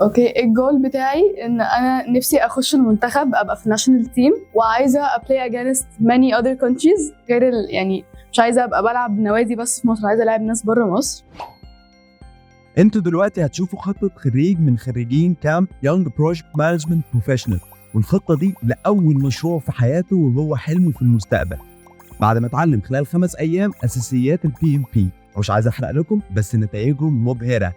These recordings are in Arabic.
اوكي، الجول بتاعي ان انا نفسي اخش المنتخب، ابقى في ناشونال تيم، وعايزه ابلاي against many other countries غير يعني مش عايزه ابقى بلعب نوادي بس في مصر، عايزه العب ناس بره مصر. انتوا دلوقتي هتشوفوا خطة خريج من خريجين كامب يونج بروجكت مانجمنت بروفيشنال، والخطة دي لأول مشروع في حياته وهو حلمه في المستقبل، بعد ما اتعلم خلال 5 أيام أساسيات PMP. مش عايز أحرق لكم بس نتائجهم مبهرة.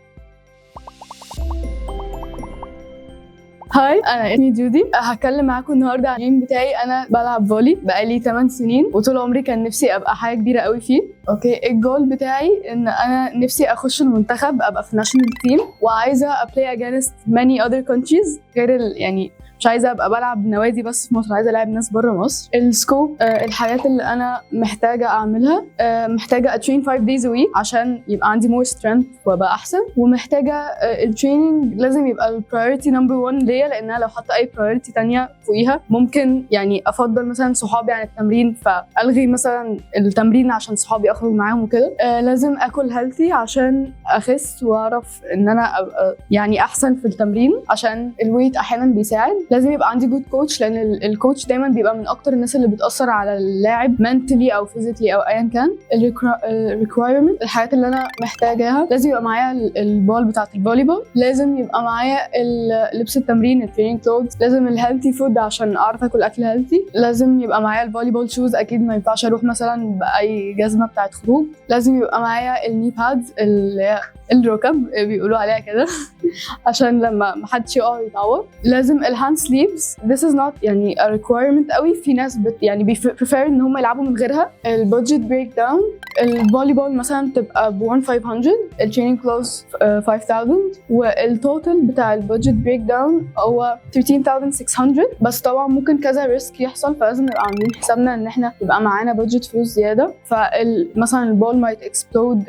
هاي، انا اسمي جودي. هتكلم معاكم النهارده عن الجيم بتاعي. انا بلعب فولي بقالي 8 سنين، وطول عمري كان نفسي ابقى حاجه كبيره قوي فيه. اوكي، الجول بتاعي ان انا نفسي اخش المنتخب، ابقى في ناشونال تيم، وعايزه ابلاي against many other countries غير يعني مش عايزه ابقى بلعب نوادي بس في مصر، عايزه العب ناس بره مصر. السكوب، الحاجات اللي انا محتاجه اعملها، محتاجه اترين 5 days a week عشان يبقى عندي more strength وابقى احسن، ومحتاجه التريننج لازم يبقى البرايورتي نمبر 1 ليا، لان انا لو حاطه اي برايورتي تانية فوقيها ممكن يعني افضل مثلا صحابي عن التمرين، فالغي مثلا التمرين عشان صحابي اخرج معاهم وكده. لازم اكل هيلثي عشان اخس واعرف ان انا ابقى يعني احسن في التمرين، عشان الويت احيانا بيساعد. لازم يبقى عندي جود كوتش، لان الكوتش دايما بيبقى من اكتر الناس اللي بتاثر على اللاعب mentally او physically او ايا كان. الريكوايرمنت، الحاجات اللي انا محتاجاها، لازم يبقى معايا البول بتاعه الفولي بول، لازم يبقى معايا لبس التمرين التريننج كلوثز، لازم الهيلثي فود عشان اعرف اكل هيلثي، لازم يبقى معايا الفولي بول شوز، اكيد ما ينفعش اروح مثلا باي جزمه بتاعه خروج، لازم يبقى معايا الني بادز اللي هي الركب بيقولوا عليها كده عشان لما محدش يقع يتعور. لازم الهاند سليفز، this is not يعني a requirement قوي، في ناس يعني prefer ان هم يلعبوا من غيرها. البودجت بريك داون، الفولي بول مثلا تبقى ب 1500، التريننج كلوز 5000، والتوتال بتاع البودجت بريك داون هو 13600. بس طبعا ممكن كذا ريسك يحصل، فلازم نبقى عاملين حسابنا ان احنا يبقى معانا بودجت فلوس زياده. فمثلا البول مايت اكسبلود،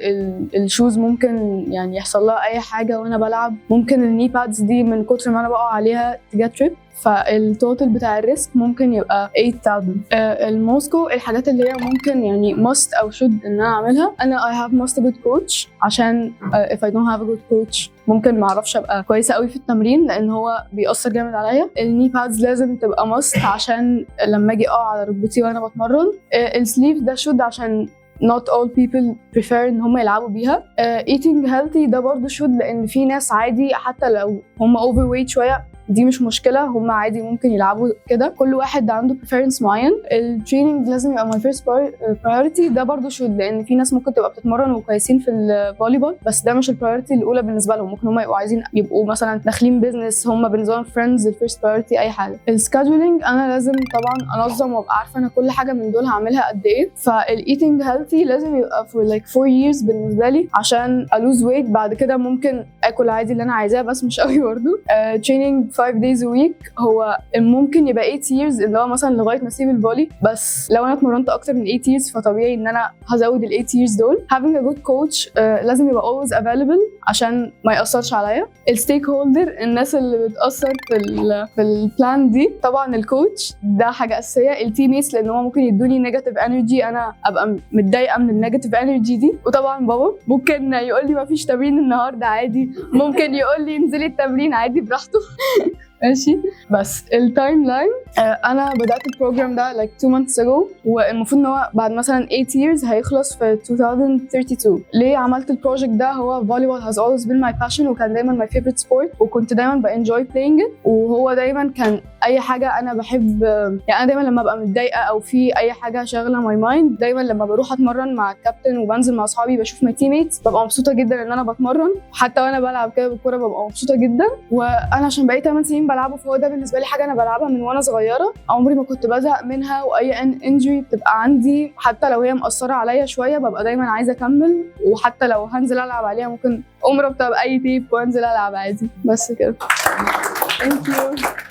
الشوز ممكن يعني يحصل لها اي حاجه وانا بلعب، ممكن الني بادز دي من كتر ما انا بقع عليها تجت تريب، فالتوتال بتاع الريسك ممكن يبقى 8000. الموسكو، الحاجات اللي هي ممكن يعني must او should ان انا اعملها، انا I have must a good coach، عشان if I don't have a good coach ممكن ما اعرفش ابقى كويسه قوي في التمرين، لان هو بيأثر جامد عليا. الني بادز لازم تبقى must عشان لما اجي اقع على ركبتي وانا بتمرن. السليف ده should عشان not all people prefer ان هم يلعبوا بيها. eating healthy ده برضو should، لان في ناس عادي حتى لو هم overweight شويه دي مش مشكله، هم عادي ممكن يلعبوا كده، كل واحد عنده preference معين. التريننج لازم يبقى my first priority، ده برضو should، لان في ناس ممكن تبقى بتتمرن وكويسين في الفولي بول بس ده مش البرايورتي الاولى بالنسبه لهم، ممكن هم يبقوا عايزين يبقوا مثلا داخلين بزنس، هم بالنسبه لهم friends الفيرست برايورتي اي حاجه. السكادجولينج، انا لازم طبعا انظم وابقى عارفه انا كل حاجه من دول هعملها قد ايه. فالايتنج هيلثي لازم يبقى for like 4 years بالنسبه لي عشان الوز ويت، بعد كده ممكن اكل عادي اللي انا عايزاه بس مش قوي برضو. training 5 days a week هو ممكن يبقى 8 years اللي هو مثلا لغايه ما اسيب الفولي، بس لو انا اتمرنت اكتر من 8 years فطبيعي ان انا هزود ال 8 years دول. having a good coach لازم يبقى always available عشان ما ياثرش عليا. الستيك هولدر، الناس اللي بتاثر في البلان دي، طبعا الكوتش ده حاجه اساسيه، التيميتس لان هم ممكن يدوني نيجاتيف انرجي انا ابقى متضايقه من النيجاتيف انرجي دي، وطبعا بابا ممكن يقول لي ما فيش تمرين النهارده عادي، ممكن يقول لي انزلي التمرين عادي براحته ماشي. بس التايم لاين، انا بدات البروجرام ده like 2 months ago، والمفروض ان هو بعد مثلا 8 years هيخلص في 2032. ليه عملت البروجكت ده؟ هو volleyball has always been my passion، وكان دايما my favorite sport، وكنت دايما بانجوي playing it، وهو دايما كان اي حاجه انا بحب، يعني انا دايما لما ببقى متضايقه او في اي حاجه شاغله my mind، دايما لما بروح اتمرن مع الكابتن وبنزل مع اصحابي بشوف my teammates ببقى مبسوطه جدا ان انا بتمرن، حتى وانا بلعب كده بالكوره ببقى مبسوطه جدا. وانا عشان بقيت 8 سنين بلعبه، فهو ده بالنسبه لي حاجه انا بلعبها من وانا صغيره، عمري ما كنت بزهق منها، واي انجري بتبقى عندي حتى لو هي مأثره عليا شويه ببقى دايما عايزه اكمل، وحتى لو هنزل العب عليها ممكن اقوم رابطه باي تيب وانزل العب عادي. بس كده. Thank you.